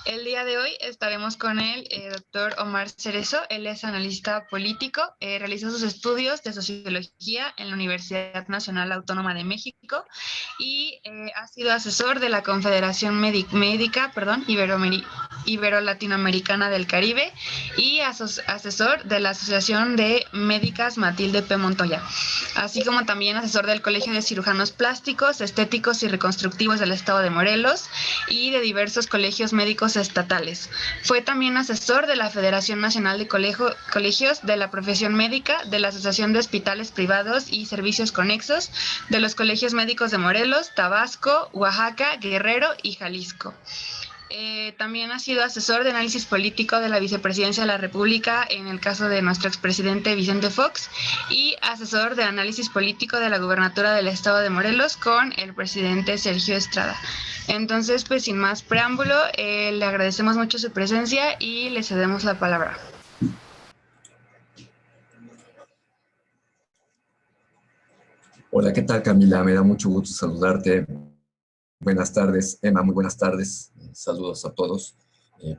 El día de hoy estaremos con el doctor Omar Cerezo. Él es analista político, realizó sus estudios de sociología en la Universidad Nacional Autónoma de México y ha sido asesor de la Confederación Médica Ibero-Latinoamericana del Caribe y asesor de la Asociación de Médicas Matilde P. Montoya, así como también asesor del Colegio de Cirujanos Plásticos, Estéticos y Reconstructivos del Estado de Morelos y de diversos colegios médicos estatales. Fue también asesor de la Federación Nacional de Colegios de la Profesión Médica, de la Asociación de Hospitales Privados y Servicios Conexos, de los Colegios Médicos de Morelos, Tabasco, Oaxaca, Guerrero y Jalisco. También ha sido asesor de análisis político de la Vicepresidencia de la República en el caso de nuestro expresidente Vicente Fox y asesor de análisis político de la gubernatura del estado de Morelos con el presidente Sergio Estrada. Entonces, pues sin más preámbulo, le agradecemos mucho su presencia y le cedemos la palabra. Hola, ¿qué tal, Camila? Me da mucho gusto saludarte. Buenas tardes, Emma, muy buenas tardes. Saludos a todos.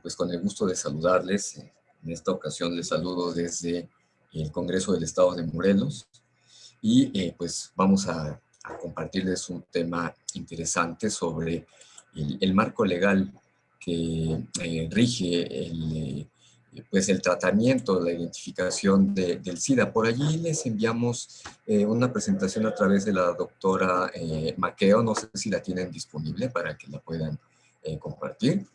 Pues con el gusto de saludarles. En esta ocasión les saludo desde el Congreso del Estado de Morelos y pues vamos a compartirles un tema interesante sobre el marco legal que rige pues el tratamiento, la identificación del SIDA. Por allí les enviamos una presentación a través de la doctora Maqueo, no sé si la tienen disponible para que la puedan compartir.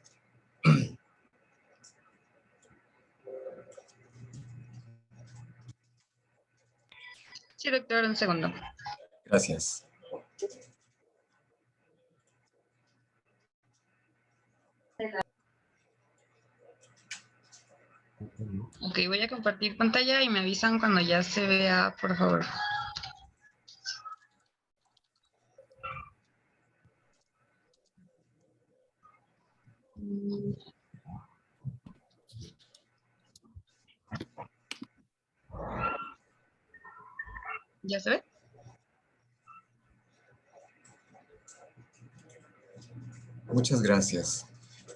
Sí, doctor, un segundo. Gracias. Ok, voy a compartir pantalla y me avisan cuando ya se vea, por favor. ¿Ya se ve? Muchas gracias.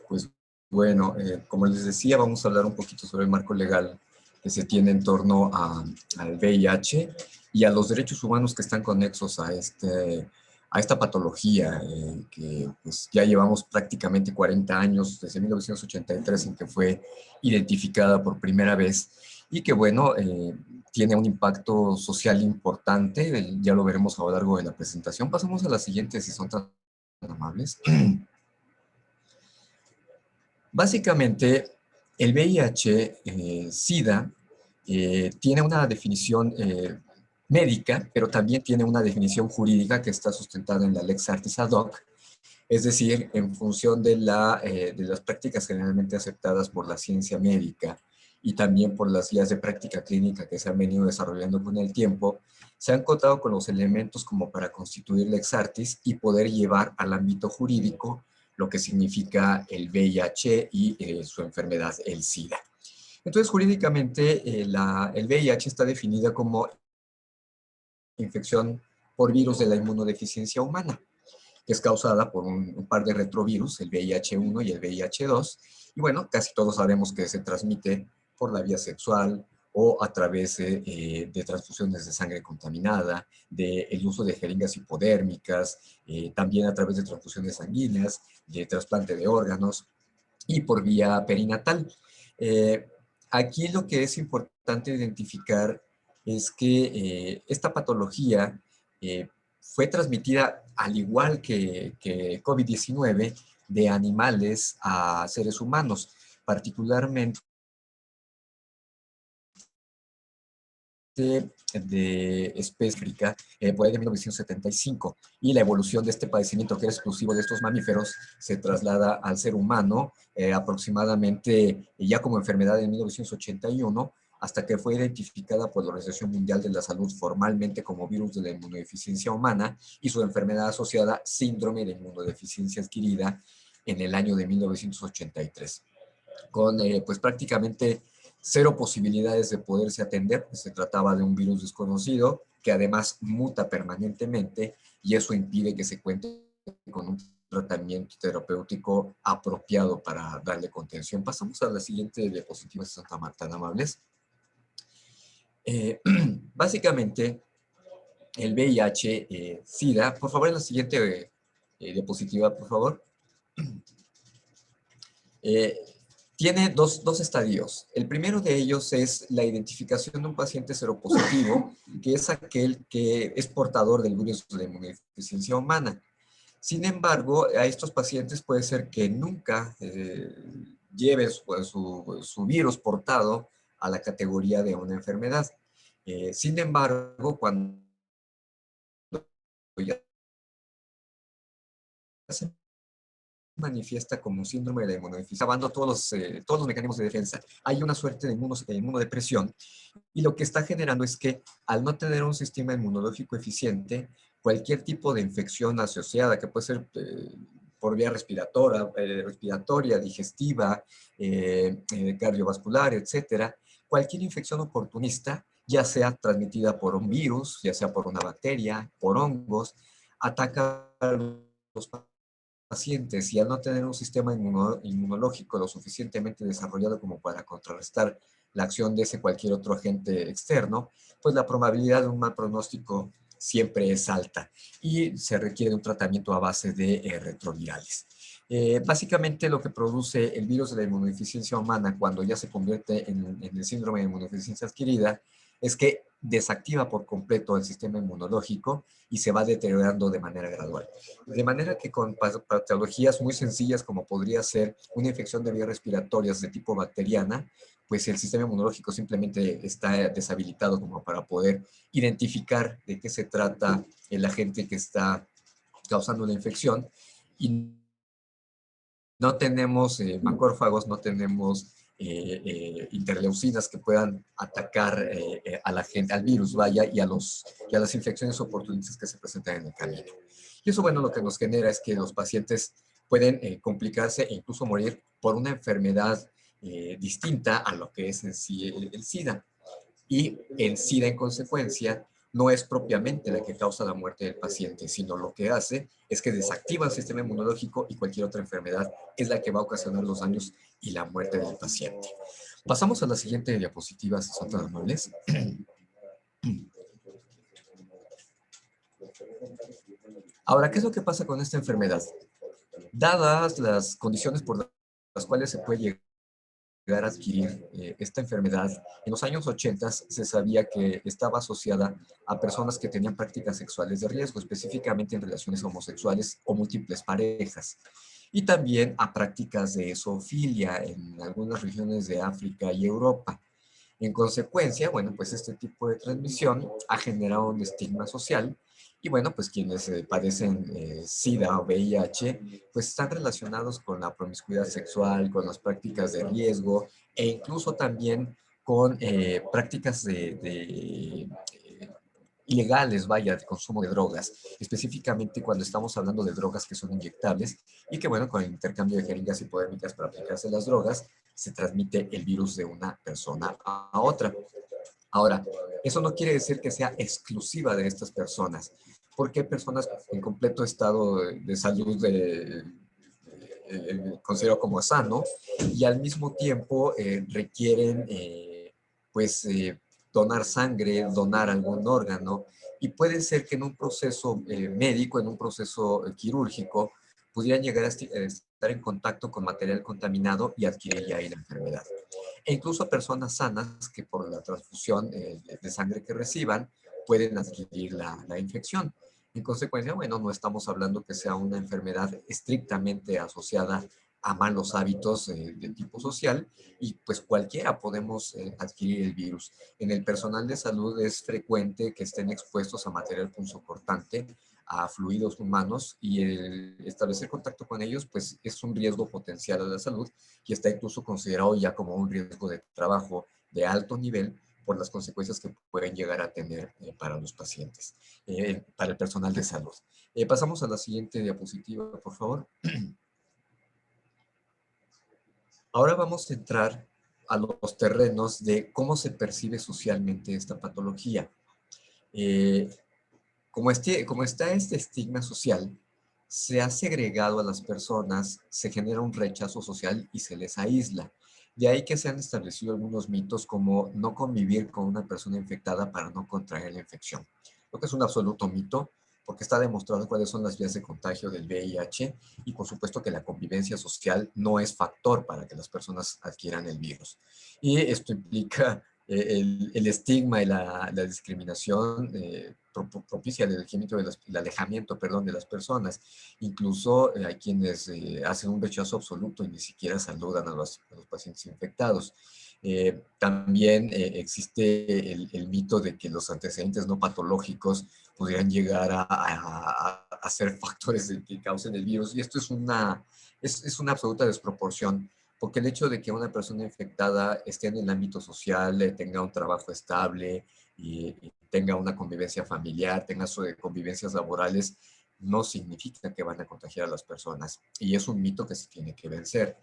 Pues bueno, como les decía, vamos a hablar un poquito sobre el marco legal que se tiene en torno al VIH y a los derechos humanos que están conexos a esta patología que pues, ya llevamos prácticamente 40 años, desde 1983 en que fue identificada por primera vez y que bueno, tiene un impacto social importante, ya lo veremos a lo largo de la presentación. Pasamos a la siguiente, si son tan amables. Básicamente, el VIH, SIDA, tiene una definición médica, pero también tiene una definición jurídica que está sustentada en la Lex Artis ad hoc, es decir, en función de las prácticas generalmente aceptadas por la ciencia médica y también por las guías de práctica clínica que se han venido desarrollando con el tiempo, se han contado con los elementos como para constituir Lex Artis y poder llevar al ámbito jurídico lo que significa el VIH y su enfermedad, el SIDA. Entonces, jurídicamente, el VIH está definida como infección por virus de la inmunodeficiencia humana, que es causada por un par de retrovirus, el VIH-1 y el VIH-2. Y bueno, casi todos sabemos que se transmite por la vía sexual o a través de transfusiones de sangre contaminada, del uso de jeringas hipodérmicas, también a través de transfusiones sanguíneas, de trasplante de órganos y por vía perinatal. Aquí lo que es importante identificar es que esta patología fue transmitida, al igual que COVID-19, de animales a seres humanos, particularmente de especie África, por ahí de 1975, y la evolución de este padecimiento, que era exclusivo de estos mamíferos, se traslada al ser humano aproximadamente ya como enfermedad en 1981, hasta que fue identificada por la Organización Mundial de la Salud formalmente como virus de la inmunodeficiencia humana y su enfermedad asociada, síndrome de inmunodeficiencia adquirida, en el año de 1983, con pues prácticamente cero posibilidades de poderse atender, pues se trataba de un virus desconocido que además muta permanentemente y eso impide que se cuente con un tratamiento terapéutico apropiado para darle contención. Pasamos a la siguiente diapositiva, si son tan amables. Básicamente, el VIH, SIDA, por favor, en la siguiente diapositiva, por favor. Tiene dos estadios. El primero de ellos es la identificación de un paciente seropositivo, que es aquel que es portador del virus de inmunodeficiencia humana. Sin embargo, a estos pacientes puede ser que nunca lleven su virus portado a la categoría de una enfermedad. Sin embargo, cuando ya se manifiesta como síndrome de la inmunodeficiencia, acabando todos los mecanismos de defensa. Hay una suerte de inmunodepresión y lo que está generando es que al no tener un sistema inmunológico eficiente, cualquier tipo de infección asociada, que puede ser por vía respiratoria, digestiva, cardiovascular, etcétera, cualquier infección oportunista, ya sea transmitida por un virus, ya sea por una bacteria, por hongos, ataca a los pacientes y al no tener un sistema inmunológico lo suficientemente desarrollado como para contrarrestar la acción de ese cualquier otro agente externo, pues la probabilidad de un mal pronóstico siempre es alta y se requiere un tratamiento a base de retrovirales. Básicamente lo que produce el virus de la inmunodeficiencia humana cuando ya se convierte en el síndrome de inmunodeficiencia adquirida es que desactiva por completo el sistema inmunológico y se va deteriorando de manera gradual. De manera que con patologías muy sencillas como podría ser una infección de vías respiratorias de tipo bacteriana, pues el sistema inmunológico simplemente está deshabilitado como para poder identificar de qué se trata el agente que está causando la infección y no tenemos macrófagos, no tenemos interleucinas que puedan atacar a la gente, al virus, vaya, y a las infecciones oportunistas que se presentan en el camino. Y eso, bueno, lo que nos genera es que los pacientes pueden complicarse e incluso morir por una enfermedad distinta a lo que es en sí el SIDA. Y el SIDA, en consecuencia, no es propiamente la que causa la muerte del paciente, sino lo que hace es que desactiva el sistema inmunológico y cualquier otra enfermedad es la que va a ocasionar los daños y la muerte del paciente. Pasamos a la siguiente diapositiva, si son tan amables. Ahora, ¿qué es lo que pasa con esta enfermedad? Dadas las condiciones por las cuales se puede llegar a adquirir esta enfermedad, en los años 80 se sabía que estaba asociada a personas que tenían prácticas sexuales de riesgo, específicamente en relaciones homosexuales o múltiples parejas, y también a prácticas de zoofilia en algunas regiones de África y Europa. En consecuencia, bueno, pues este tipo de transmisión ha generado un estigma social y bueno, pues quienes padecen SIDA o VIH, pues están relacionados con la promiscuidad sexual, con las prácticas de riesgo e incluso también con prácticas ilegales, vaya, de consumo de drogas, específicamente cuando estamos hablando de drogas que son inyectables y que, bueno, con el intercambio de jeringas hipodérmicas para aplicarse las drogas, se transmite el virus de una persona a otra. Ahora, eso no quiere decir que sea exclusiva de estas personas, porque hay personas en completo estado de salud considero como sano y al mismo tiempo requieren pues donar sangre, donar algún órgano y puede ser que en un proceso médico, en un proceso quirúrgico, pudieran llegar a estar en contacto con material contaminado y adquirir ya ahí la enfermedad. E incluso personas sanas que por la transfusión de sangre que reciban pueden adquirir la infección. En consecuencia, bueno, no estamos hablando que sea una enfermedad estrictamente asociada a malos hábitos de tipo social y pues cualquiera podemos adquirir el virus. En el personal de salud es frecuente que estén expuestos a material punzocortante, a fluidos humanos y el establecer contacto con ellos pues es un riesgo potencial a la salud y está incluso considerado ya como un riesgo de trabajo de alto nivel por las consecuencias que pueden llegar a tener para los pacientes, para el personal de salud. Pasamos a la siguiente diapositiva, por favor. Ahora vamos a entrar a los terrenos de cómo se percibe socialmente esta patología. Como está este estigma social, se ha segregado a las personas, se genera un rechazo social y se les aísla. De ahí que se han establecido algunos mitos como no convivir con una persona infectada para no contraer la infección. Lo que es un absoluto mito, porque está demostrado cuáles son las vías de contagio del VIH y por supuesto que la convivencia social no es factor para que las personas adquieran el virus. Y esto implica el estigma y la discriminación propicia el alejamiento, perdón, de las personas. Incluso hay quienes hacen un rechazo absoluto y ni siquiera saludan a los pacientes infectados. También existe el mito de que los antecedentes no patológicos podrían llegar a ser factores que causen el virus. Y esto es una absoluta desproporción, porque el hecho de que una persona infectada esté en el ámbito social, tenga un trabajo estable y tenga una convivencia familiar, tenga convivencias laborales, no significa que van a contagiar a las personas. Y es un mito que se tiene que vencer.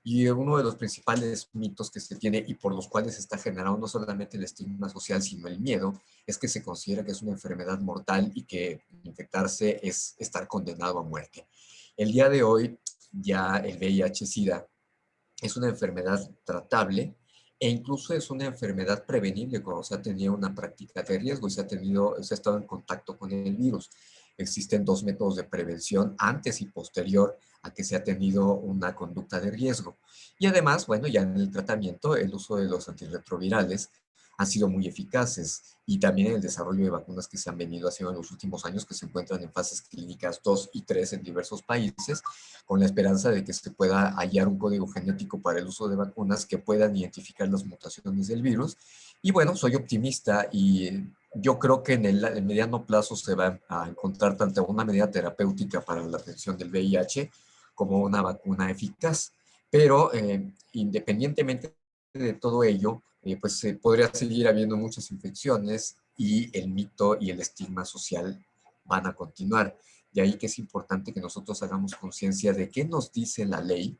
Y uno de los principales mitos que se tiene y por los cuales se está generando no solamente el estigma social, sino el miedo, es que se considera que es una enfermedad mortal y que infectarse es estar condenado a muerte. El día de hoy ya el VIH-Sida es una enfermedad tratable e incluso es una enfermedad prevenible cuando se ha tenido una práctica de riesgo y se ha estado en contacto con el virus. Existen dos métodos de prevención antes y posterior a que se ha tenido una conducta de riesgo. Y además, bueno, ya en el tratamiento, el uso de los antirretrovirales han sido muy eficaces y también el desarrollo de vacunas que se han venido haciendo en los últimos años que se encuentran en fases clínicas 2 y 3 en diversos países, con la esperanza de que se pueda hallar un código genético para el uso de vacunas que puedan identificar las mutaciones del virus. Y bueno, soy optimista y yo creo que en el mediano plazo se va a encontrar tanto una medida terapéutica para la atención del VIH como una vacuna eficaz. Pero independientemente de todo ello, pues podría seguir habiendo muchas infecciones y el mito y el estigma social van a continuar. De ahí que es importante que nosotros hagamos conciencia de qué nos dice la ley,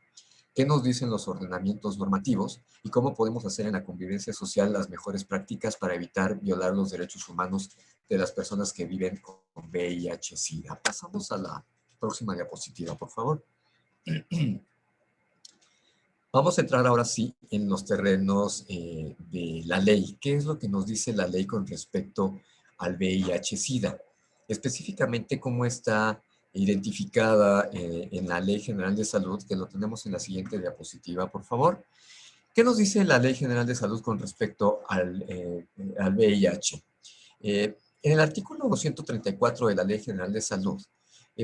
qué nos dicen los ordenamientos normativos y cómo podemos hacer en la convivencia social las mejores prácticas para evitar violar los derechos humanos de las personas que viven con VIH-Sida. Pasamos a la próxima diapositiva, por favor. Vamos a entrar ahora sí en los terrenos de la ley. ¿Qué es lo que nos dice la ley con respecto al VIH-Sida? Específicamente, cómo está identificada en la Ley General de Salud, que lo tenemos en la siguiente diapositiva, por favor. ¿Qué nos dice la Ley General de Salud con respecto al VIH? En el artículo 134 de la Ley General de Salud,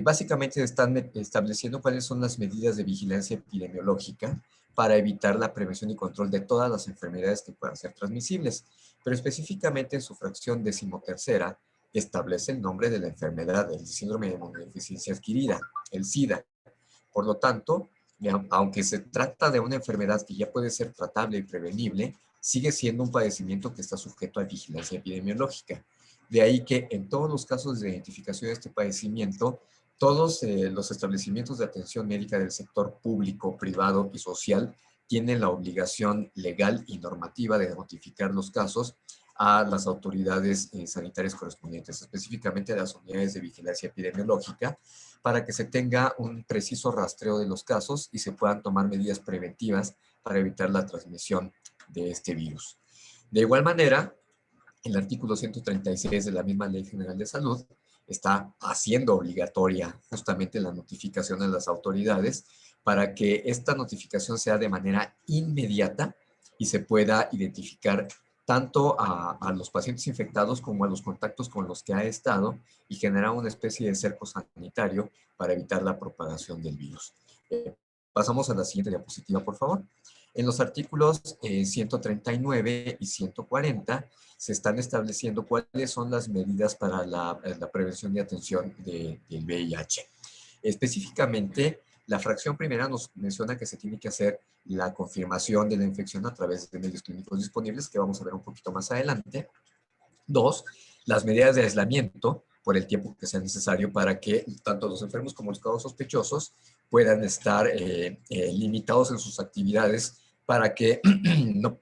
básicamente están estableciendo cuáles son las medidas de vigilancia epidemiológica para evitar la prevención y control de todas las enfermedades que puedan ser transmisibles, pero específicamente en su fracción 13ª establece el nombre de la enfermedad, el síndrome de inmunodeficiencia adquirida, el SIDA. Por lo tanto, aunque se trata de una enfermedad que ya puede ser tratable y prevenible, sigue siendo un padecimiento que está sujeto a vigilancia epidemiológica. De ahí que en todos los casos de identificación de este padecimiento, todos los establecimientos de atención médica del sector público, privado y social tienen la obligación legal y normativa de notificar los casos a las autoridades sanitarias correspondientes, específicamente a las unidades de vigilancia epidemiológica, para que se tenga un preciso rastreo de los casos y se puedan tomar medidas preventivas para evitar la transmisión de este virus. De igual manera, el artículo 136 de la misma Ley General de Salud está haciendo obligatoria justamente la notificación a las autoridades para que esta notificación sea de manera inmediata y se pueda identificar tanto a los pacientes infectados como a los contactos con los que ha estado y generar una especie de cerco sanitario para evitar la propagación del virus. Pasamos a la siguiente diapositiva, por favor. En los artículos 139 y 140 se están estableciendo cuáles son las medidas para la prevención y atención del VIH. Específicamente, la fracción primera nos menciona que se tiene que hacer la confirmación de la infección a través de medios clínicos disponibles, que vamos a ver un poquito más adelante. 2, las medidas de aislamiento por el tiempo que sea necesario para que tanto los enfermos como los casos sospechosos puedan estar limitados en sus actividades para que no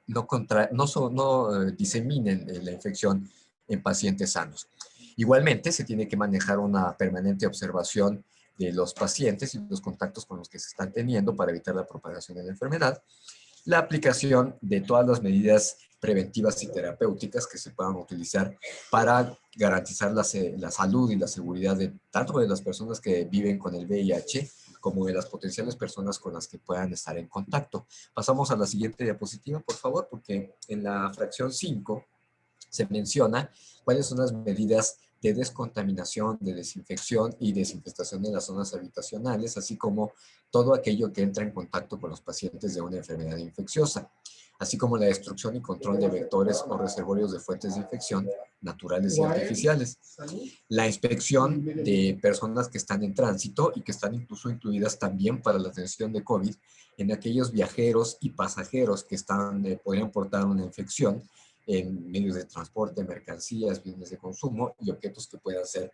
diseminen la infección en pacientes sanos. Igualmente, se tiene que manejar una permanente observación de los pacientes y los contactos con los que se están teniendo para evitar la propagación de la enfermedad, la aplicación de todas las medidas preventivas y terapéuticas que se puedan utilizar para garantizar la salud y la seguridad de tanto de las personas que viven con el VIH como de las potenciales personas con las que puedan estar en contacto. Pasamos a la siguiente diapositiva, por favor, porque en la fracción 5 se menciona cuáles son las medidas de descontaminación, de desinfección y desinfestación de las zonas habitacionales, así como todo aquello que entra en contacto con los pacientes de una enfermedad infecciosa, así como la destrucción y control de vectores o reservorios de fuentes de infección naturales y artificiales. La inspección de personas que están en tránsito y que están incluso incluidas también para la atención de COVID en aquellos viajeros y pasajeros que podrían portar una infección en medios de transporte, mercancías, bienes de consumo y objetos que puedan ser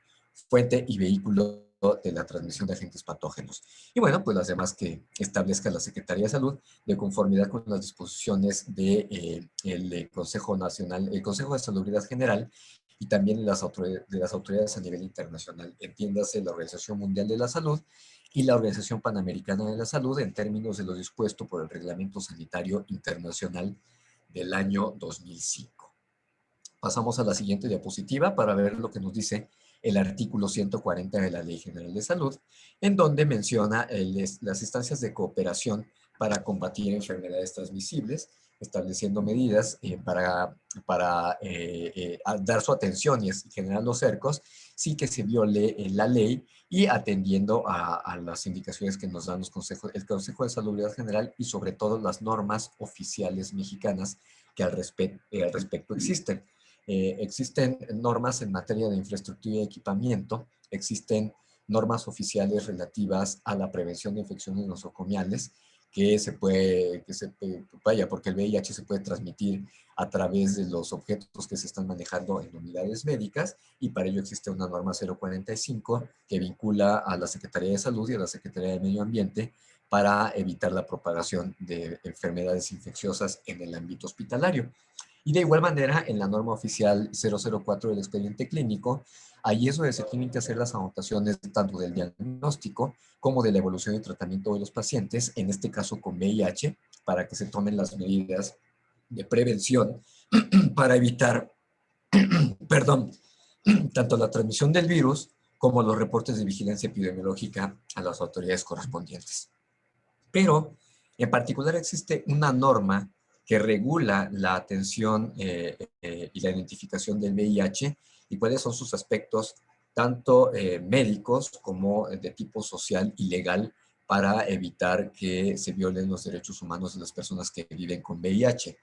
fuente y vehículo de la transmisión de agentes patógenos. Y bueno, pues las demás que establezca la Secretaría de Salud de conformidad con las disposiciones del Consejo Nacional, el Consejo de Salubridad General y también de las autoridades a nivel internacional, entiéndase la Organización Mundial de la Salud y la Organización Panamericana de la Salud en términos de lo dispuesto por el Reglamento Sanitario Internacional del año 2005. Pasamos a la siguiente diapositiva para ver lo que nos dice el artículo 140 de la Ley General de Salud, en donde menciona las instancias de cooperación para combatir enfermedades transmisibles, estableciendo medidas para dar su atención y generar los cercos sin que se viole la ley y atendiendo a las indicaciones que nos dan el Consejo de Salubridad General y sobre todo las normas oficiales mexicanas que al respecto existen. Existen normas en materia de infraestructura y equipamiento, existen normas oficiales relativas a la prevención de infecciones nosocomiales, porque el VIH se puede transmitir a través de los objetos que se están manejando en unidades médicas, y para ello existe una norma 045 que vincula a la Secretaría de Salud y a la Secretaría de Medio Ambiente para evitar la propagación de enfermedades infecciosas en el ámbito hospitalario. Y de igual manera, en la norma oficial 004 del expediente clínico, ahí es donde se tienen que hacer las anotaciones tanto del diagnóstico como de la evolución y tratamiento de los pacientes, en este caso con VIH, para que se tomen las medidas de prevención para evitar, perdón, tanto la transmisión del virus como los reportes de vigilancia epidemiológica a las autoridades correspondientes. Pero en particular existe una norma que regula la atención y la identificación del VIH y cuáles son sus aspectos tanto médicos como de tipo social y legal para evitar que se violen los derechos humanos de las personas que viven con VIH.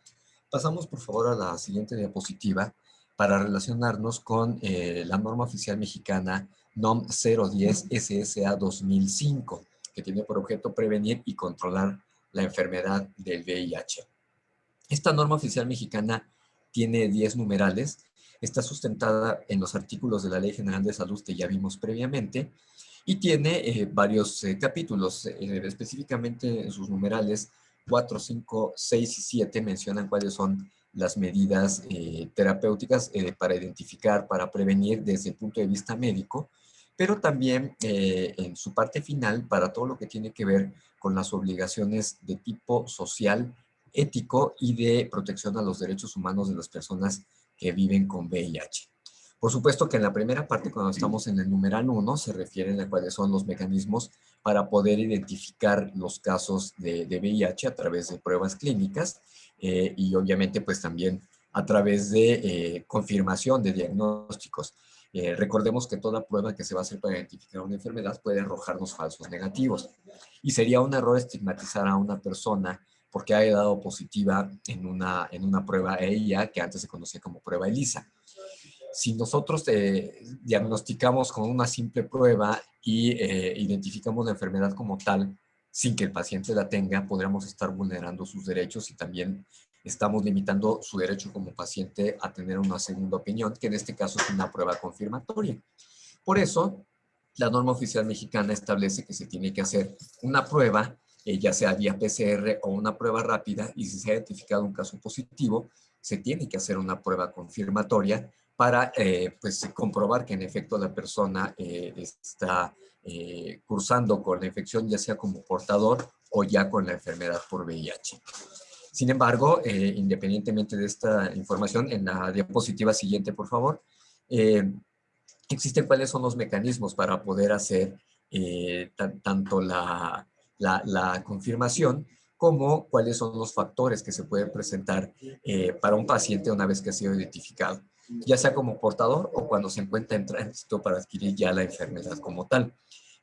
Pasamos por favor a la siguiente diapositiva para relacionarnos con la norma oficial mexicana NOM 010 SSA 2005, que tiene por objeto prevenir y controlar la enfermedad del VIH. Esta norma oficial mexicana tiene 10 numerales, está sustentada en los artículos de la Ley General de Salud que ya vimos previamente y tiene varios capítulos, específicamente en sus numerales 4, 5, 6 y 7 mencionan cuáles son las medidas terapéuticas para identificar, para prevenir desde el punto de vista médico, pero también en su parte final para todo lo que tiene que ver con las obligaciones de tipo social, ético y de protección a los derechos humanos de las personas que viven con VIH. Por supuesto que en la primera parte, cuando estamos en el numeral 1, se refieren a cuáles son los mecanismos para poder identificar los casos de VIH a través de pruebas clínicas y obviamente pues también a través de confirmación de diagnósticos. Recordemos que toda prueba que se va a hacer para identificar una enfermedad puede arrojarnos falsos negativos y sería un error estigmatizar a una persona porque haya dado positiva en una prueba EIA que antes se conocía como prueba ELISA. Si nosotros diagnosticamos con una simple prueba y identificamos la enfermedad como tal, sin que el paciente la tenga, podríamos estar vulnerando sus derechos y también estamos limitando su derecho como paciente a tener una segunda opinión, que en este caso es una prueba confirmatoria. Por eso, la norma oficial mexicana establece que se tiene que hacer una prueba, ya sea vía PCR o una prueba rápida, y si se ha identificado un caso positivo, se tiene que hacer una prueba confirmatoria para pues, comprobar que en efecto la persona está cursando con la infección, ya sea como portador o ya con la enfermedad por VIH. Sin embargo, independientemente de esta información, en la diapositiva siguiente, por favor, existen cuáles son los mecanismos para poder hacer tanto la confirmación como cuáles son los factores que se pueden presentar para un paciente una vez que ha sido identificado, ya sea como portador o cuando se encuentra en tránsito para adquirir ya la enfermedad como tal.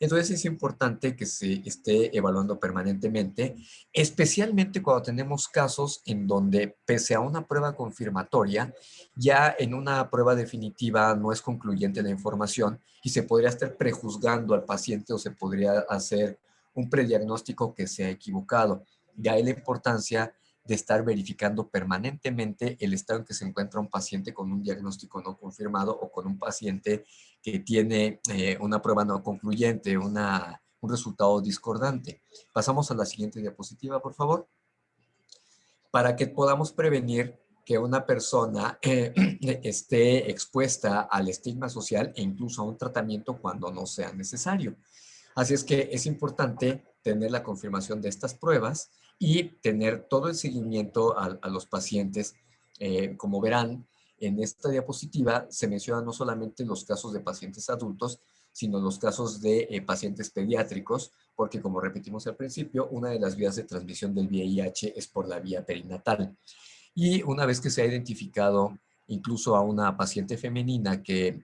Entonces es importante que se esté evaluando permanentemente, especialmente cuando tenemos casos en donde, pese a una prueba confirmatoria, ya en una prueba definitiva no es concluyente la información y se podría estar prejuzgando al paciente o se podría hacer un prediagnóstico que sea equivocado. De ahí la importancia de estar verificando permanentemente el estado en que se encuentra un paciente con un diagnóstico no confirmado o con un paciente que tiene una prueba no concluyente, un resultado discordante. Pasamos a la siguiente diapositiva, por favor. Para que podamos prevenir que una persona esté expuesta al estigma social e incluso a un tratamiento cuando no sea necesario. Así es que es importante tener la confirmación de estas pruebas y tener todo el seguimiento a los pacientes. Como verán, en esta diapositiva se mencionan no solamente los casos de pacientes adultos, sino los casos de pacientes pediátricos, porque como repetimos al principio, una de las vías de transmisión del VIH es por la vía perinatal. Y una vez que se ha identificado incluso a una paciente femenina que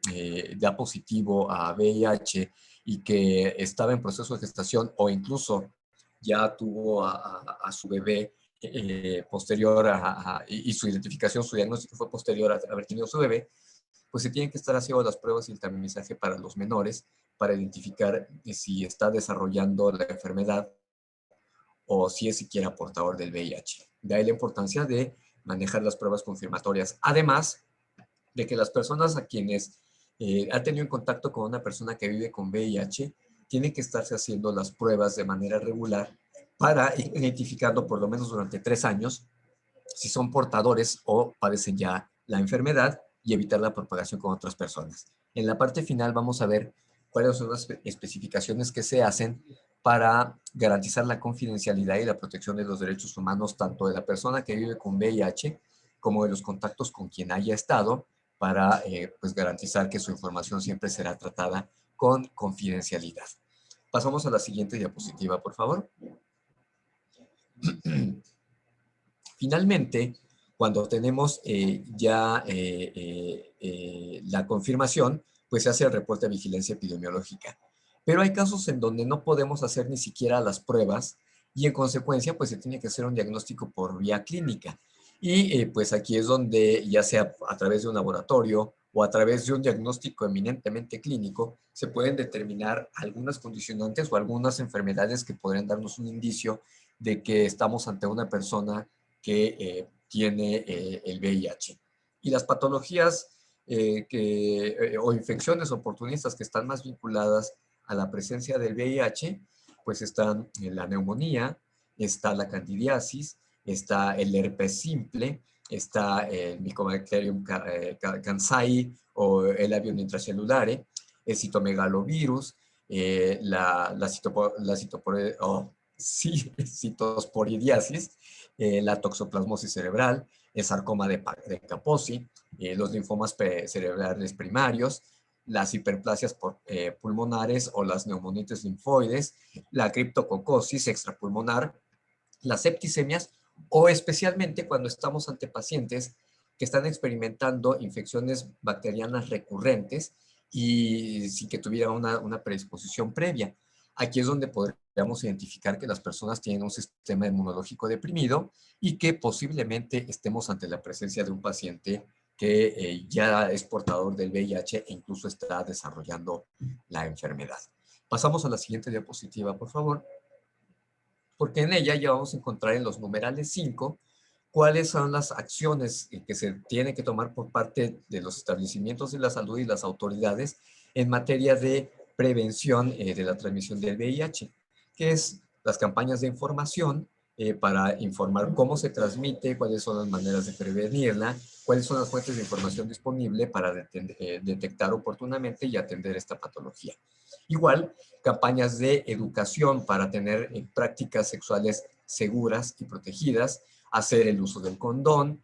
da positivo a VIH y que estaba en proceso de gestación o incluso ya tuvo a su bebé posterior y su identificación, su diagnóstico fue posterior a haber tenido su bebé, pues se tienen que estar haciendo las pruebas y el tamizaje para los menores para identificar si está desarrollando la enfermedad o si es siquiera portador del VIH. De ahí la importancia de manejar las pruebas confirmatorias. Además de que las personas a quienes han tenido contacto con una persona que vive con VIH tienen que estarse haciendo las pruebas de manera regular para ir identificando por lo menos durante 3 años si son portadores o padecen ya la enfermedad y evitar la propagación con otras personas. En la parte final vamos a ver cuáles son las especificaciones que se hacen para garantizar la confidencialidad y la protección de los derechos humanos tanto de la persona que vive con VIH como de los contactos con quien haya estado para pues garantizar que su información siempre será tratada con confidencialidad. Pasamos a la siguiente diapositiva, por favor. Finalmente, cuando tenemos la confirmación, pues se hace el reporte de vigilancia epidemiológica. Pero hay casos en donde no podemos hacer ni siquiera las pruebas y en consecuencia pues se tiene que hacer un diagnóstico por vía clínica. Y pues aquí es donde ya sea a través de un laboratorio o a través de un diagnóstico eminentemente clínico, se pueden determinar algunas condicionantes o algunas enfermedades que podrían darnos un indicio de que estamos ante una persona que tiene el VIH. Y las patologías o infecciones oportunistas que están más vinculadas a la presencia del VIH, pues están la neumonía, está la candidiasis, está el herpes simple, está el Mycobacterium cancer o el avión intracelulare, el citomegalovirus, citosporidiasis, la toxoplasmosis cerebral, el sarcoma de Kaposi, los linfomas cerebrales primarios, las hiperplasias pulmonares o las neumonitis linfoides, la criptococosis extrapulmonar, las septicemias o especialmente cuando estamos ante pacientes que están experimentando infecciones bacterianas recurrentes y sin que tuviera una predisposición previa. Aquí es donde podríamos identificar que las personas tienen un sistema inmunológico deprimido y que posiblemente estemos ante la presencia de un paciente que ya es portador del VIH e incluso está desarrollando la enfermedad. Pasamos a la siguiente diapositiva, por favor, porque en ella ya vamos a encontrar en los numerales 5 cuáles son las acciones que se tienen que tomar por parte de los establecimientos de la salud y las autoridades en materia de prevención de la transmisión del VIH, que es las campañas de información, para informar cómo se transmite, cuáles son las maneras de prevenirla, cuáles son las fuentes de información disponible para detectar oportunamente y atender esta patología. Igual, campañas de educación para tener prácticas sexuales seguras y protegidas, hacer el uso del condón,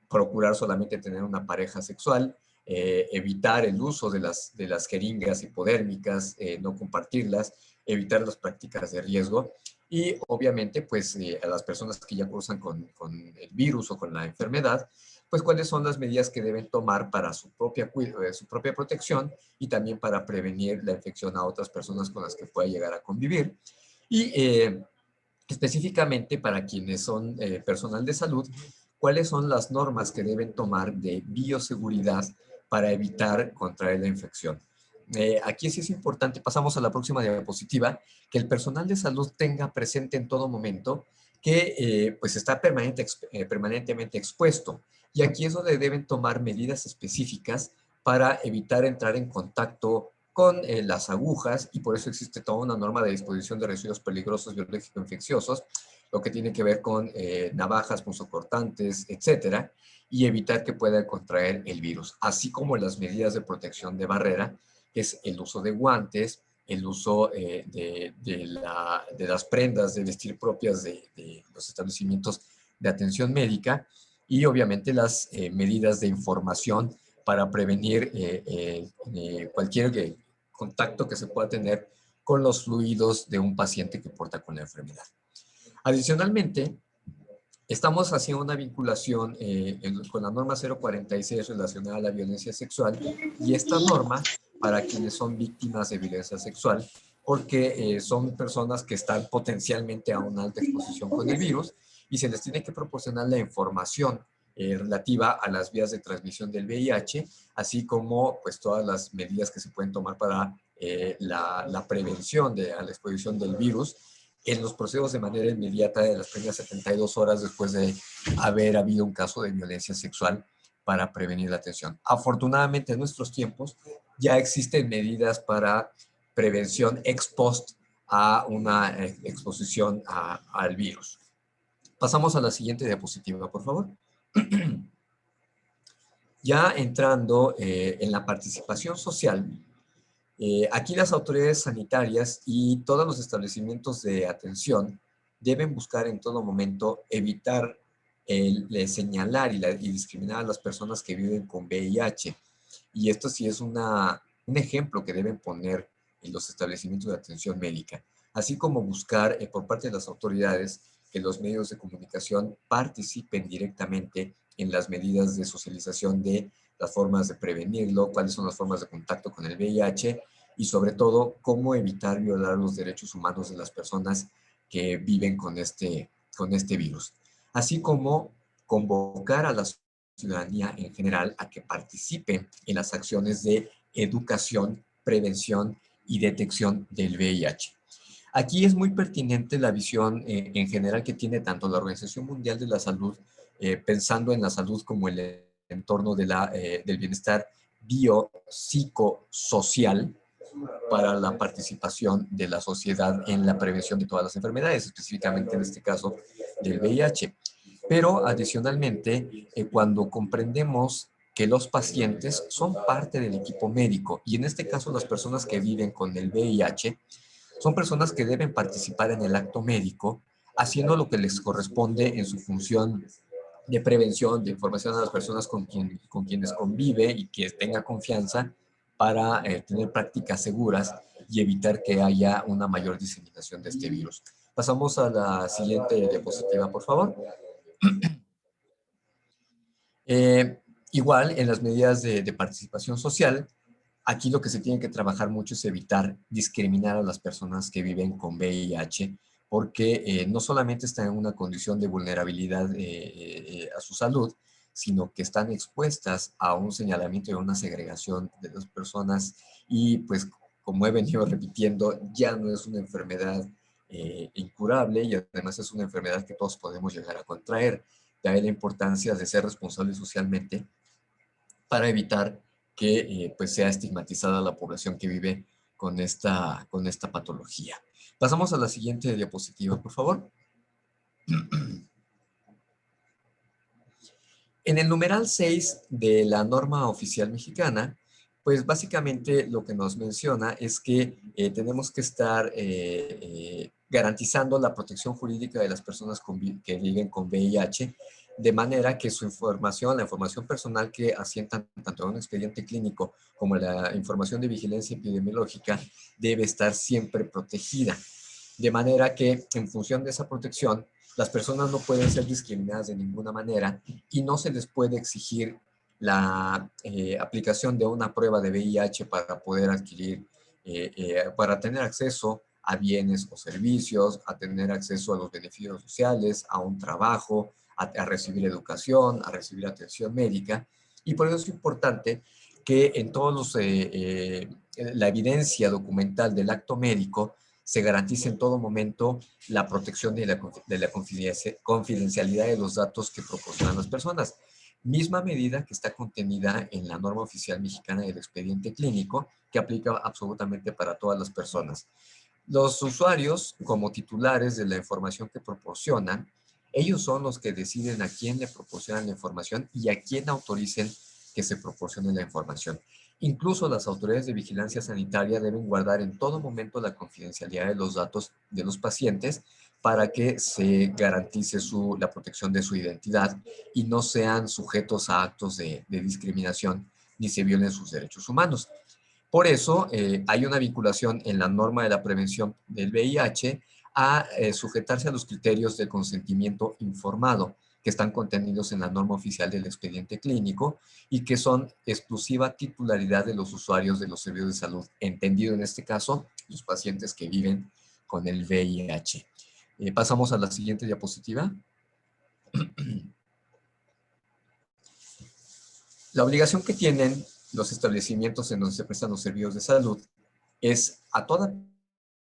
procurar solamente tener una pareja sexual, evitar el uso de las jeringas hipodérmicas, no compartirlas, evitar las prácticas de riesgo y obviamente pues a las personas que ya cruzan con el virus o con la enfermedad, pues cuáles son las medidas que deben tomar para su propia protección y también para prevenir la infección a otras personas con las que pueda llegar a convivir. Y específicamente para quienes son personal de salud, cuáles son las normas que deben tomar de bioseguridad para evitar contraer la infección. Aquí sí es importante, pasamos a la próxima diapositiva, que el personal de salud tenga presente en todo momento que pues está permanentemente expuesto. Y aquí es donde deben tomar medidas específicas para evitar entrar en contacto con las agujas, y por eso existe toda una norma de disposición de residuos peligrosos biológico-infecciosos, lo que tiene que ver con navajas, punzocortantes, etcétera, y evitar que pueda contraer el virus, así como las medidas de protección de barrera, que es el uso de guantes, el uso de las prendas de vestir propias de los establecimientos de atención médica, y obviamente las medidas de información para prevenir cualquier contacto que se pueda tener con los fluidos de un paciente que porta con la enfermedad. Adicionalmente, estamos haciendo una vinculación con la norma 046 relacionada a la violencia sexual, y esta norma para quienes son víctimas de violencia sexual, porque son personas que están potencialmente a una alta exposición con el virus y se les tiene que proporcionar la información relativa a las vías de transmisión del VIH, así como pues todas las medidas que se pueden tomar para la prevención a la exposición del virus en los procesos de manera inmediata de las primeras 72 horas después de haber habido un caso de violencia sexual, para prevenir la atención. Afortunadamente en nuestros tiempos ya existen medidas para prevención ex post a una exposición al virus. Pasamos a la siguiente diapositiva, por favor. Ya entrando en la participación social, aquí las autoridades sanitarias y todos los establecimientos de atención deben buscar en todo momento evitar el señalar y discriminar a las personas que viven con VIH. Y esto sí es un ejemplo que deben poner en los establecimientos de atención médica, así como buscar por parte de las autoridades que los medios de comunicación participen directamente en las medidas de socialización de las formas de prevenirlo, cuáles son las formas de contacto con el VIH y sobre todo cómo evitar violar los derechos humanos de las personas que viven con este virus. Así como convocar a la ciudadanía en general a que participe en las acciones de educación, prevención y detección del VIH. Aquí es muy pertinente la visión en general que tiene tanto la Organización Mundial de la Salud, pensando en la salud como el entorno del bienestar biopsicosocial para la participación de la sociedad en la prevención de todas las enfermedades, específicamente en este caso del VIH. Pero adicionalmente, cuando comprendemos que los pacientes son parte del equipo médico, y en este caso las personas que viven con el VIH, son personas que deben participar en el acto médico, haciendo lo que les corresponde en su función de prevención, de información a las personas con quienes convive y que tenga confianza para tener prácticas seguras y evitar que haya una mayor diseminación de este virus. Pasamos a la siguiente diapositiva, por favor. Igual, en las medidas de participación social, aquí lo que se tiene que trabajar mucho es evitar discriminar a las personas que viven con VIH, porque no solamente están en una condición de vulnerabilidad a su salud, sino que están expuestas a un señalamiento y a una segregación de las personas, y pues como he venido repitiendo, ya no es una enfermedad incurable, y además es una enfermedad que todos podemos llegar a contraer. De ahí la importancia de ser responsables socialmente para evitar que pues sea estigmatizada la población que vive con esta patología. Pasamos a la siguiente diapositiva, por favor. En el numeral 6 de la norma oficial mexicana, pues básicamente lo que nos menciona es que tenemos que estar garantizando la protección jurídica de las personas que viven con VIH, de manera que su información, la información personal que asientan tanto a un expediente clínico como la información de vigilancia epidemiológica, debe estar siempre protegida. De manera que en función de esa protección, las personas no pueden ser discriminadas de ninguna manera y no se les puede exigir la aplicación de una prueba de VIH para poder adquirir, para tener acceso a bienes o servicios, a tener acceso a los beneficios sociales, a un trabajo, a recibir educación, a recibir atención médica. Y por eso es importante que en todos la evidencia documental del acto médico se garantice en todo momento la protección de la confidencialidad de los datos que proporcionan las personas. Misma medida que está contenida en la norma oficial mexicana del expediente clínico, que aplica absolutamente para todas las personas. Los usuarios, como titulares de la información que proporcionan, ellos son los que deciden a quién le proporcionan la información y a quién autoricen que se proporcione la información. Incluso las autoridades de vigilancia sanitaria deben guardar en todo momento la confidencialidad de los datos de los pacientes para que se garantice la protección de su identidad y no sean sujetos a actos de discriminación ni se violen sus derechos humanos. Por eso hay una vinculación en la norma de la prevención del VIH a sujetarse a los criterios de consentimiento informado que están contenidos en la norma oficial del expediente clínico y que son exclusiva titularidad de los usuarios de los servicios de salud, entendido en este caso los pacientes que viven con el VIH. Pasamos a la siguiente diapositiva. La obligación que tienen los establecimientos en donde se prestan los servicios de salud es a toda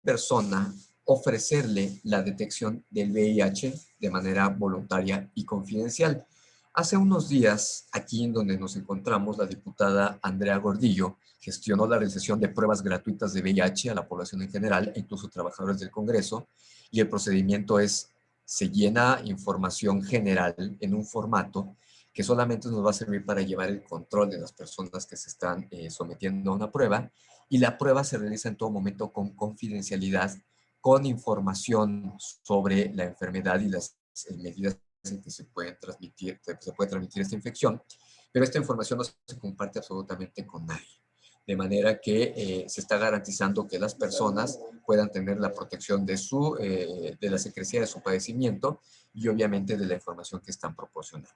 persona ofrecerle la detección del VIH de manera voluntaria y confidencial. Hace unos días, aquí en donde nos encontramos, la diputada Andrea Gordillo gestionó la realización de pruebas gratuitas de VIH a la población en general e incluso trabajadores del Congreso, y el procedimiento es, se llena información general en un formato que solamente nos va a servir para llevar el control de las personas que se están sometiendo a una prueba, y la prueba se realiza en todo momento con confidencialidad, con información sobre la enfermedad y las medidas en que se puede transmitir esta infección, pero esta información no se comparte absolutamente con nadie. De manera que se está garantizando que las personas puedan tener la protección de la secrecía de su padecimiento y obviamente de la información que están proporcionando.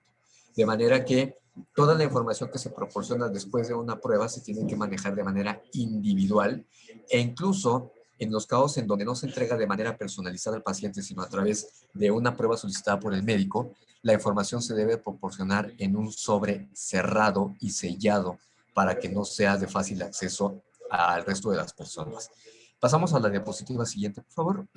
De manera que toda la información que se proporciona después de una prueba se tiene que manejar de manera individual e incluso en los casos en donde no se entrega de manera personalizada al paciente, sino a través de una prueba solicitada por el médico, la información se debe proporcionar en un sobre cerrado y sellado para que no sea de fácil acceso al resto de las personas. Pasamos a la diapositiva siguiente, por favor.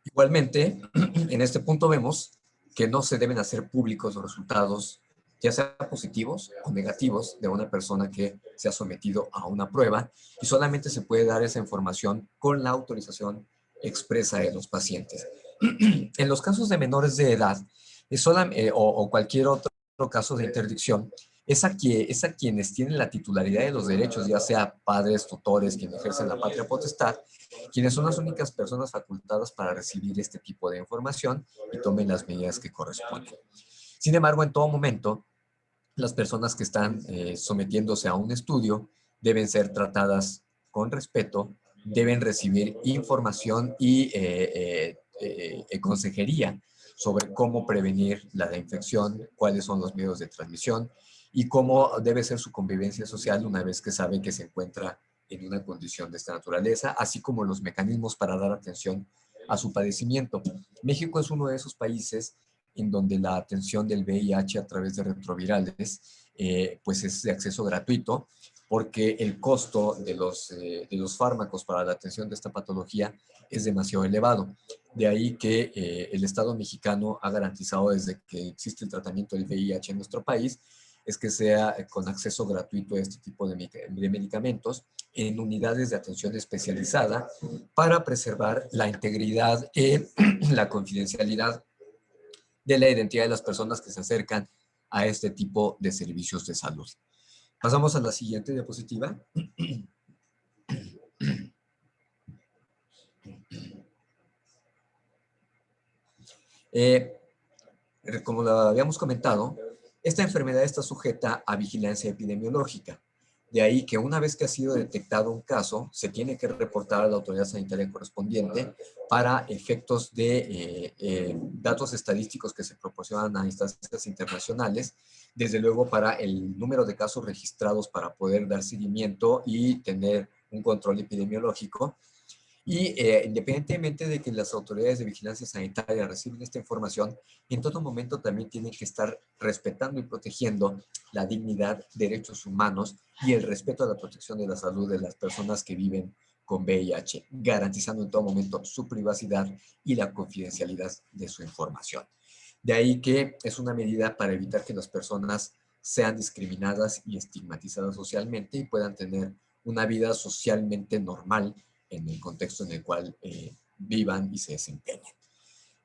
Igualmente, en este punto vemos que no se deben hacer públicos los resultados, ya sean positivos o negativos, de una persona que se ha sometido a una prueba, y solamente se puede dar esa información con la autorización expresa de los pacientes. En los casos de menores de edad o cualquier otro caso de interdicción, es a quienes tienen la titularidad de los derechos, ya sea padres, tutores, quienes ejercen la patria potestad, quienes son las únicas personas facultadas para recibir este tipo de información y tomen las medidas que corresponden. Sin embargo, en todo momento, las personas que están sometiéndose a un estudio deben ser tratadas con respeto, deben recibir información y consejería sobre cómo prevenir la infección, cuáles son los medios de transmisión y cómo debe ser su convivencia social una vez que sabe que se encuentra en una condición de esta naturaleza, así como los mecanismos para dar atención a su padecimiento. México es uno de esos países en donde la atención del VIH a través de retrovirales pues es de acceso gratuito, porque el costo de los fármacos para la atención de esta patología es demasiado elevado. De ahí que el Estado mexicano ha garantizado desde que existe el tratamiento del VIH en nuestro país es que sea con acceso gratuito a este tipo de medicamentos en unidades de atención especializada para preservar la integridad y la confidencialidad de la identidad de las personas que se acercan a este tipo de servicios de salud. Pasamos a la siguiente diapositiva. Como lo habíamos comentado, esta enfermedad está sujeta a vigilancia epidemiológica. De ahí que una vez que ha sido detectado un caso, se tiene que reportar a la autoridad sanitaria correspondiente para efectos de datos estadísticos que se proporcionan a instancias internacionales, desde luego para el número de casos registrados para poder dar seguimiento y tener un control epidemiológico. Y independientemente de que las autoridades de vigilancia sanitaria reciben esta información, en todo momento también tienen que estar respetando y protegiendo la dignidad, derechos humanos y el respeto a la protección de la salud de las personas que viven con VIH, garantizando en todo momento su privacidad y la confidencialidad de su información. De ahí que es una medida para evitar que las personas sean discriminadas y estigmatizadas socialmente y puedan tener una vida socialmente normal en el contexto en el cual vivan y se desempeñen.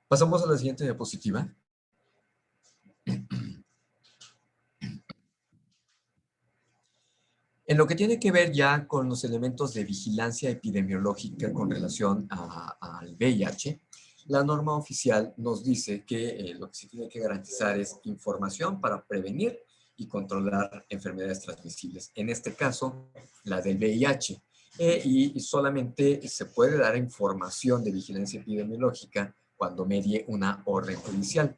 Pasamos a la siguiente diapositiva. En lo que tiene que ver ya con los elementos de vigilancia epidemiológica con relación al VIH, la norma oficial nos dice que lo que se tiene que garantizar es información para prevenir y controlar enfermedades transmisibles. En este caso, la del VIH. Y solamente se puede dar información de vigilancia epidemiológica cuando medie una orden judicial.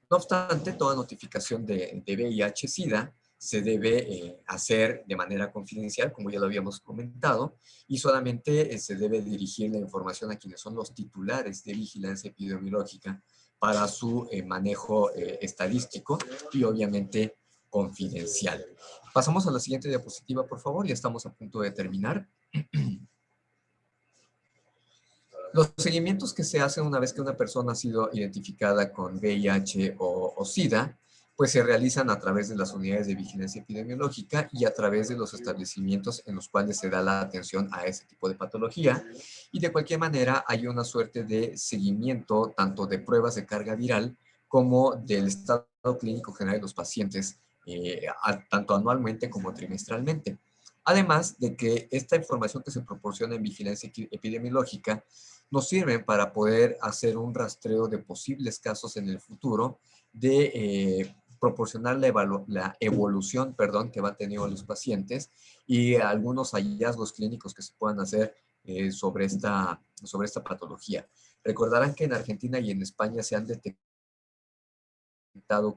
No obstante, toda notificación de VIH-Sida se debe hacer de manera confidencial, como ya lo habíamos comentado, y solamente se debe dirigir la información a quienes son los titulares de vigilancia epidemiológica para su manejo estadístico y obviamente confidencial. Pasamos a la siguiente diapositiva, por favor, ya estamos a punto de terminar. Los seguimientos que se hacen una vez que una persona ha sido identificada con VIH o SIDA, pues se realizan a través de las unidades de vigilancia epidemiológica y a través de los establecimientos en los cuales se da la atención a ese tipo de patología. Y de cualquier manera hay una suerte de seguimiento tanto de pruebas de carga viral como del estado clínico general de los pacientes, tanto anualmente como trimestralmente. Además de que esta información que se proporciona en vigilancia epidemiológica nos sirven para poder hacer un rastreo de posibles casos en el futuro, de proporcionar la evolución, que va teniendo los pacientes y algunos hallazgos clínicos que se puedan hacer sobre esta patología. Recordarán que en Argentina y en España se han detectado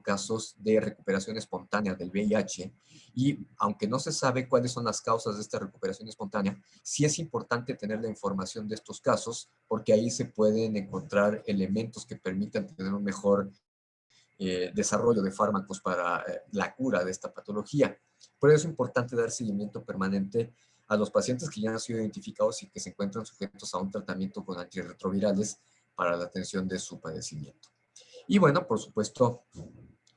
casos de recuperación espontánea del VIH y aunque no se sabe cuáles son las causas de esta recuperación espontánea, sí es importante tener la información de estos casos porque ahí se pueden encontrar elementos que permitan tener un mejor desarrollo de fármacos para la cura de esta patología. Por eso es importante dar seguimiento permanente a los pacientes que ya han sido identificados y que se encuentran sujetos a un tratamiento con antirretrovirales para la atención de su padecimiento. Y bueno, por supuesto,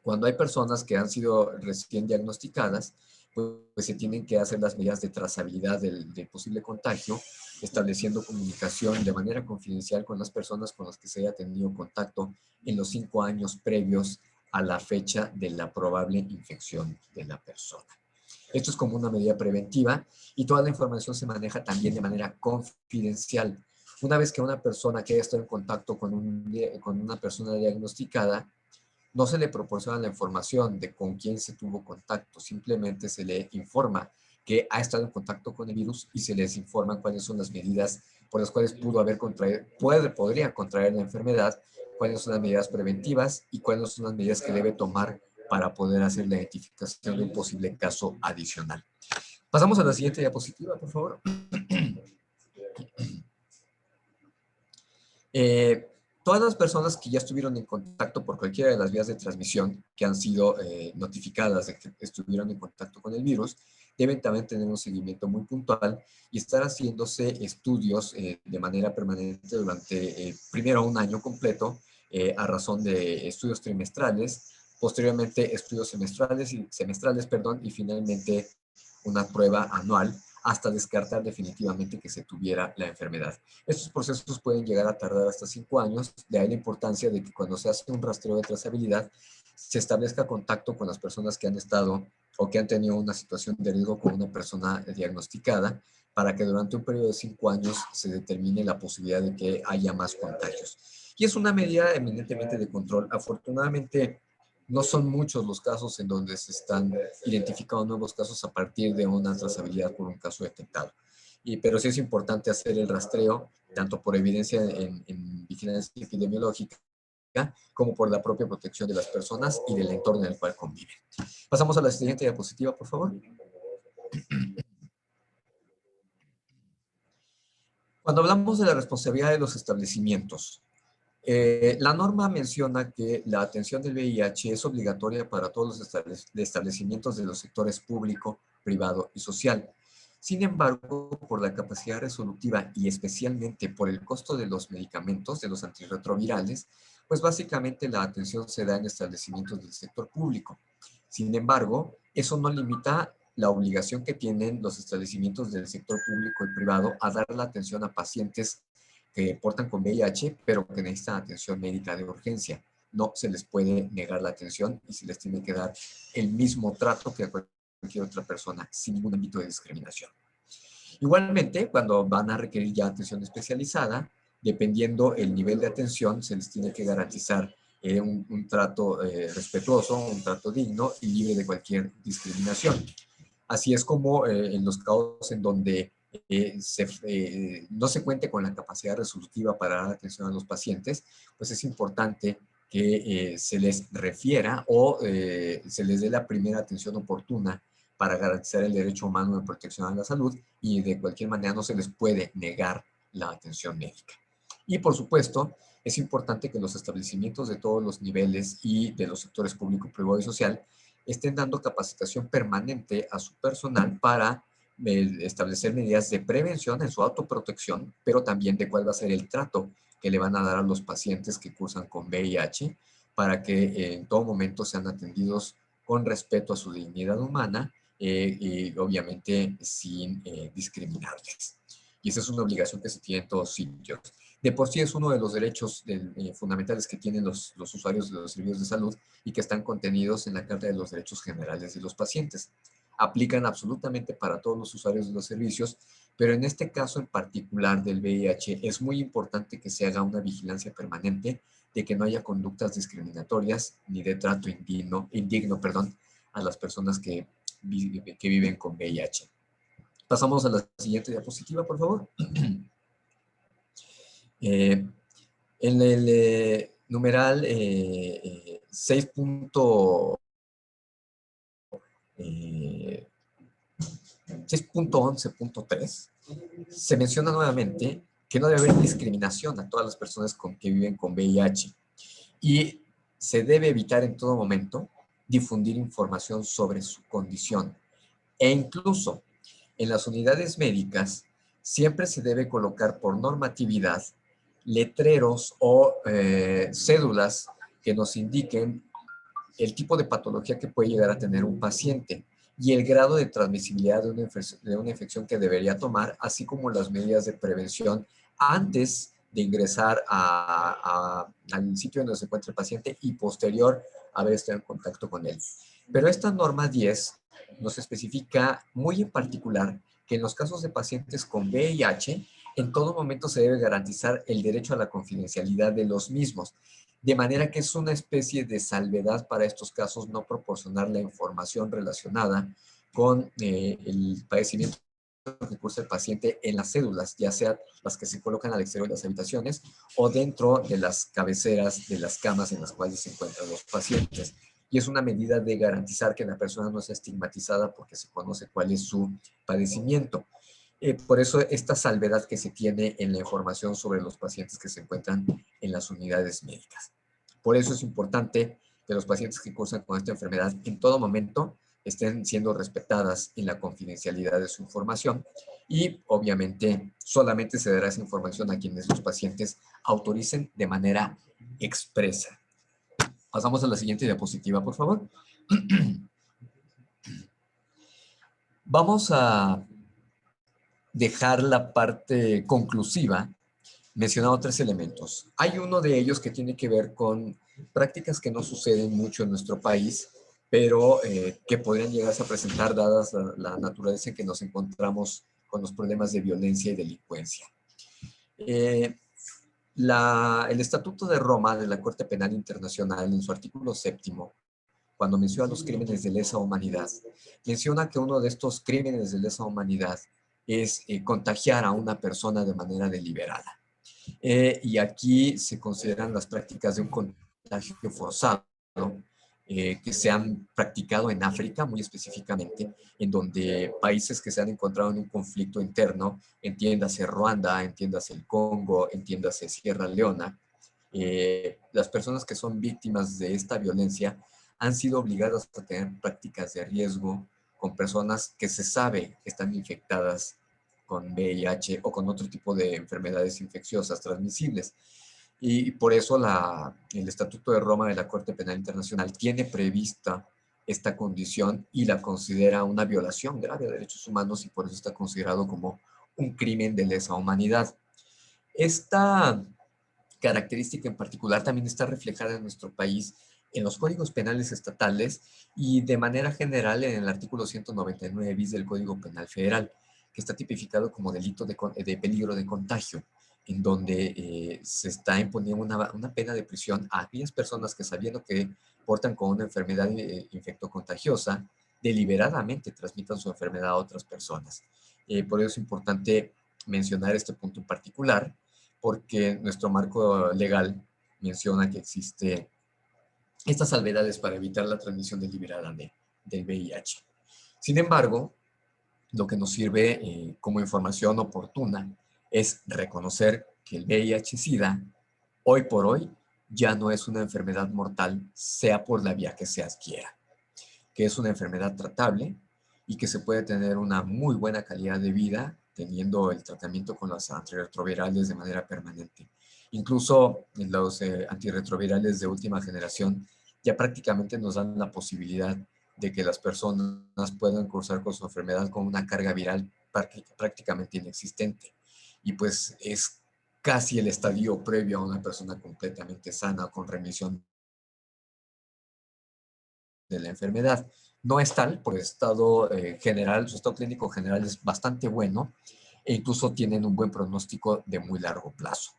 cuando hay personas que han sido recién diagnosticadas, pues se tienen que hacer las medidas de trazabilidad del posible contagio, estableciendo comunicación de manera confidencial con las personas con las que se haya tenido contacto en los 5 años previos a la fecha de la probable infección de la persona. Esto es como una medida preventiva y toda la información se maneja también de manera confidencial. Una vez que una persona que haya estado en contacto con una persona diagnosticada, no se le proporciona la información de con quién se tuvo contacto, simplemente se le informa que ha estado en contacto con el virus y se les informa cuáles son las medidas por las cuales podría contraer la enfermedad, cuáles son las medidas preventivas y cuáles son las medidas que debe tomar para poder hacer la identificación de un posible caso adicional. Pasamos a la siguiente diapositiva, por favor. Todas las personas que ya estuvieron en contacto por cualquiera de las vías de transmisión que han sido notificadas de que estuvieron en contacto con el virus, deben también tener un seguimiento muy puntual y estar haciéndose estudios de manera permanente durante primero un año completo a razón de estudios trimestrales posteriormente estudios semestrales, y finalmente una prueba anual hasta descartar definitivamente que se tuviera la enfermedad. Estos procesos pueden llegar a tardar hasta 5 años, de ahí la importancia de que cuando se hace un rastreo de trazabilidad se establezca contacto con las personas que han estado o que han tenido una situación de riesgo con una persona diagnosticada, para que durante un periodo de 5 años se determine la posibilidad de que haya más contagios. Y es una medida eminentemente de control. Afortunadamente, no son muchos los casos en donde se están identificando nuevos casos a partir de una trazabilidad por un caso detectado. Pero sí es importante hacer el rastreo, tanto por evidencia en vigilancia epidemiológica, como por la propia protección de las personas y del entorno en el cual conviven. Pasamos a la siguiente diapositiva, por favor. Cuando hablamos de la responsabilidad de los establecimientos, la norma menciona que la atención del VIH es obligatoria para todos los establecimientos de los sectores público, privado y social. Sin embargo, por la capacidad resolutiva y especialmente por el costo de los medicamentos, de los antirretrovirales, pues básicamente la atención se da en establecimientos del sector público. Sin embargo, eso no limita la obligación que tienen los establecimientos del sector público y privado a dar la atención a pacientes que portan con VIH, pero que necesitan atención médica de urgencia. No se les puede negar la atención y se les tiene que dar el mismo trato que a cualquier otra persona, sin ningún ámbito de discriminación. Igualmente, cuando van a requerir ya atención especializada, dependiendo el nivel de atención, se les tiene que garantizar un trato respetuoso, un trato digno y libre de cualquier discriminación. Así es como en los casos en donde no se cuente con la capacidad resolutiva para dar atención a los pacientes, pues es importante que se les refiera o se les dé la primera atención oportuna para garantizar el derecho humano de protección a la salud, y de cualquier manera no se les puede negar la atención médica. Y por supuesto, es importante que los establecimientos de todos los niveles y de los sectores público, privado y social estén dando capacitación permanente a su personal para establecer medidas de prevención en su autoprotección, pero también de cuál va a ser el trato que le van a dar a los pacientes que cursan con VIH, para que en todo momento sean atendidos con respeto a su dignidad humana y obviamente sin discriminarles. Y esa es una obligación que se tiene en todos sitios. De por sí es uno de los derechos fundamentales que tienen los usuarios de los servicios de salud y que están contenidos en la Carta de los Derechos Generales de los Pacientes. Aplican absolutamente para todos los usuarios de los servicios, pero en este caso en particular del VIH es muy importante que se haga una vigilancia permanente de que no haya conductas discriminatorias ni de trato indigno, a las personas que viven con VIH. Pasamos a la siguiente diapositiva, por favor. En el numeral 6.11.3 se menciona nuevamente que no debe haber discriminación a todas las personas que viven con VIH y se debe evitar en todo momento difundir información sobre su condición. E incluso en las unidades médicas siempre se debe colocar por normatividad letreros o cédulas que nos indiquen el tipo de patología que puede llegar a tener un paciente y el grado de transmisibilidad de una infección que debería tomar, así como las medidas de prevención antes de ingresar al sitio donde se encuentra el paciente y posterior a haber estado en contacto con él. Pero esta norma 10 nos especifica muy en particular que en los casos de pacientes con VIH, en todo momento se debe garantizar el derecho a la confidencialidad de los mismos, de manera que es una especie de salvedad para estos casos no proporcionar la información relacionada con el padecimiento que cursa el paciente en las cédulas, ya sea las que se colocan al exterior de las habitaciones o dentro de las cabeceras de las camas en las cuales se encuentran los pacientes. Y es una medida de garantizar que la persona no sea estigmatizada porque se conoce cuál es su padecimiento. Por eso esta salvedad que se tiene en la información sobre los pacientes que se encuentran en las unidades médicas. Por eso es importante que los pacientes que cursan con esta enfermedad en todo momento estén siendo respetadas en la confidencialidad de su información y obviamente solamente se dará esa información a quienes los pacientes autoricen de manera expresa. Pasamos a la siguiente diapositiva, por favor. Vamos a dejar la parte conclusiva mencionando 3 elementos. Hay uno de ellos que tiene que ver con prácticas que no suceden mucho en nuestro país, pero que podrían llegarse a presentar dadas la naturaleza en que nos encontramos con los problemas de violencia y delincuencia. El Estatuto de Roma de la Corte Penal Internacional, en su artículo 7º, cuando menciona los crímenes de lesa humanidad, menciona que uno de estos crímenes de lesa humanidad es contagiar a una persona de manera deliberada. Y aquí se consideran las prácticas de un contagio forzado que se han practicado en África, muy específicamente, en donde países que se han encontrado en un conflicto interno, entiéndase Ruanda, entiéndase el Congo, entiéndase Sierra Leona, las personas que son víctimas de esta violencia han sido obligadas a tener prácticas de riesgo con personas que se sabe que están infectadas con VIH o con otro tipo de enfermedades infecciosas transmisibles. Y por eso el Estatuto de Roma de la Corte Penal Internacional tiene prevista esta condición y la considera una violación grave de derechos humanos y por eso está considerado como un crimen de lesa humanidad. Esta característica en particular también está reflejada en nuestro país en los códigos penales estatales y de manera general en el artículo 199 bis del Código Penal Federal, que está tipificado como delito de peligro de contagio, en donde se está imponiendo una pena de prisión a aquellas personas que, sabiendo que portan con una enfermedad infectocontagiosa, deliberadamente transmitan su enfermedad a otras personas. Por eso es importante mencionar este punto en particular, porque nuestro marco legal menciona que existe estas salvedades para evitar la transmisión deliberada del VIH. Sin embargo, lo que nos sirve como información oportuna es reconocer que el VIH-Sida, hoy por hoy, ya no es una enfermedad mortal, sea por la vía que se adquiera, que es una enfermedad tratable y que se puede tener una muy buena calidad de vida teniendo el tratamiento con los antirretrovirales de manera permanente. Incluso los antirretrovirales de última generación ya prácticamente nos dan la posibilidad de que las personas puedan cursar con su enfermedad con una carga viral prácticamente inexistente. Y pues es casi el estadio previo a una persona completamente sana con remisión de la enfermedad. No es tal, por el estado general, su estado clínico general es bastante bueno e incluso tienen un buen pronóstico de muy largo plazo.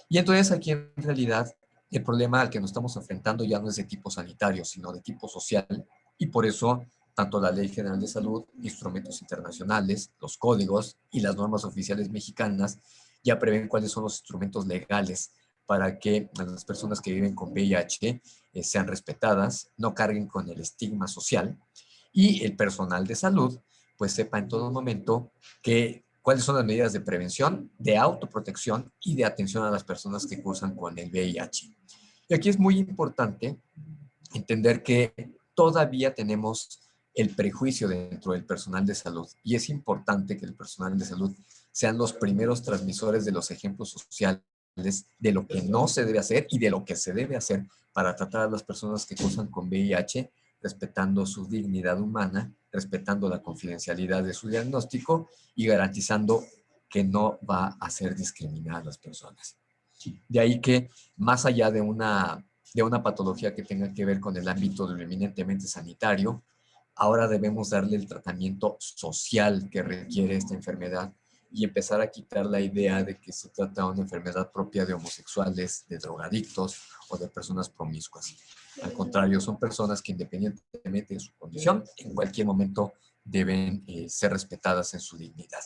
Y entonces aquí en realidad el problema al que nos estamos enfrentando ya no es de tipo sanitario, sino de tipo social, y por eso tanto la Ley General de Salud, instrumentos internacionales, los códigos y las normas oficiales mexicanas ya prevén cuáles son los instrumentos legales para que las personas que viven con VIH sean respetadas, no carguen con el estigma social y el personal de salud pues sepa en todo momento que cuáles son las medidas de prevención, de autoprotección y de atención a las personas que cursan con el VIH. Y aquí es muy importante entender que todavía tenemos el prejuicio dentro del personal de salud y es importante que el personal de salud sean los primeros transmisores de los ejemplos sociales de lo que no se debe hacer y de lo que se debe hacer para tratar a las personas que cursan con VIH, respetando su dignidad humana, respetando la confidencialidad de su diagnóstico y garantizando que no va a ser discriminadas las personas. De ahí que, más allá de una patología que tenga que ver con el ámbito de lo eminentemente sanitario, ahora debemos darle el tratamiento social que requiere esta enfermedad y empezar a quitar la idea de que se trata de una enfermedad propia de homosexuales, de drogadictos o de personas promiscuas. Al contrario, son personas que independientemente de su condición, en cualquier momento deben ser respetadas en su dignidad.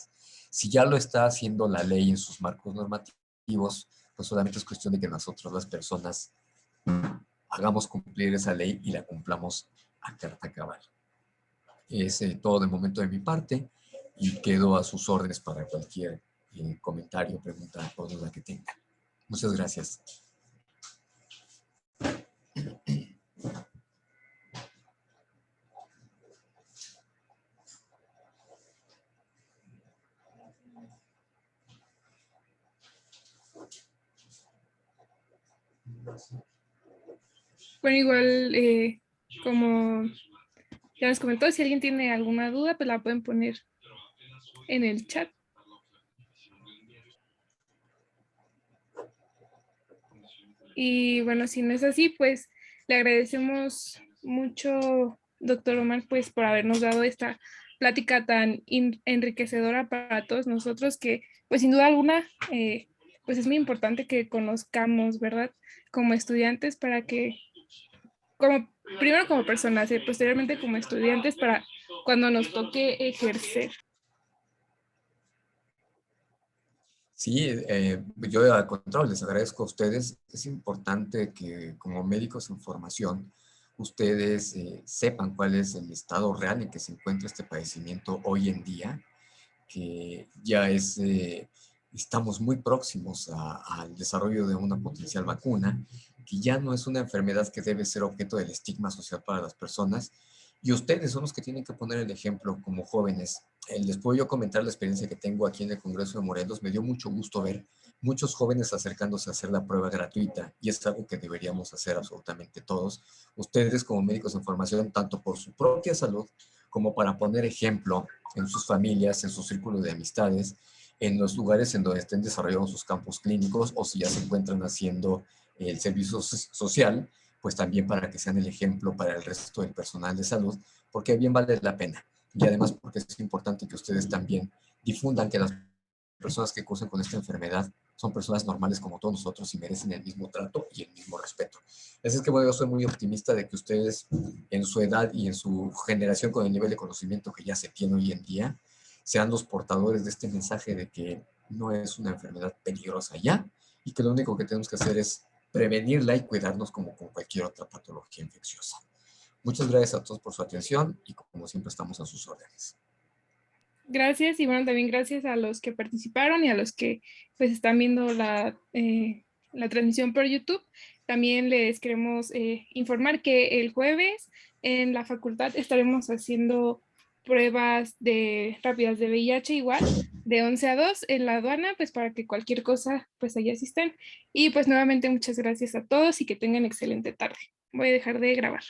Si ya lo está haciendo la ley en sus marcos normativos, pues solamente es cuestión de que nosotros las personas hagamos cumplir esa ley y la cumplamos a carta cabal. Es todo de momento de mi parte y quedo a sus órdenes para cualquier comentario, pregunta o duda que tenga. Muchas gracias. Bueno, igual, como ya les comentó, si alguien tiene alguna duda, pues la pueden poner en el chat. Y bueno, si no es así, pues le agradecemos mucho, doctor Omar, pues por habernos dado esta plática tan enriquecedora para todos nosotros, que pues sin duda alguna, pues es muy importante que conozcamos, ¿verdad? Como estudiantes para que, como, primero como personas y posteriormente como estudiantes para cuando nos toque ejercer. Sí, yo al contrario, les agradezco a ustedes. Es importante que como médicos en formación, ustedes sepan cuál es el estado real en que se encuentra este padecimiento hoy en día, que ya estamos muy próximos al desarrollo de una potencial vacuna, que ya no es una enfermedad que debe ser objeto del estigma social para las personas, y ustedes son los que tienen que poner el ejemplo como jóvenes. Les puedo yo comentar la experiencia que tengo aquí en el Congreso de Morelos. Me dio mucho gusto ver muchos jóvenes acercándose a hacer la prueba gratuita, y es algo que deberíamos hacer absolutamente todos. Ustedes como médicos en formación, tanto por su propia salud como para poner ejemplo en sus familias, en su círculo de amistades, en los lugares en donde estén desarrollando sus campos clínicos, o si ya se encuentran haciendo el servicio social, pues también para que sean el ejemplo para el resto del personal de salud, porque bien vale la pena. Y además porque es importante que ustedes también difundan que las personas que cursan con esta enfermedad son personas normales como todos nosotros y merecen el mismo trato y el mismo respeto. Así es que bueno, yo soy muy optimista de que ustedes en su edad y en su generación con el nivel de conocimiento que ya se tiene hoy en día, sean los portadores de este mensaje de que no es una enfermedad peligrosa ya y que lo único que tenemos que hacer es prevenirla y cuidarnos como con cualquier otra patología infecciosa. Muchas gracias a todos por su atención y como siempre estamos a sus órdenes. Gracias y bueno, también gracias a los que participaron y a los que pues están viendo la transmisión por YouTube. También les queremos informar que el jueves en la facultad estaremos haciendo pruebas rápidas de VIH igual, de 11 a 2 en la aduana, pues para que cualquier cosa pues allá asistan. Y pues nuevamente muchas gracias a todos y que tengan excelente tarde. Voy a dejar de grabar.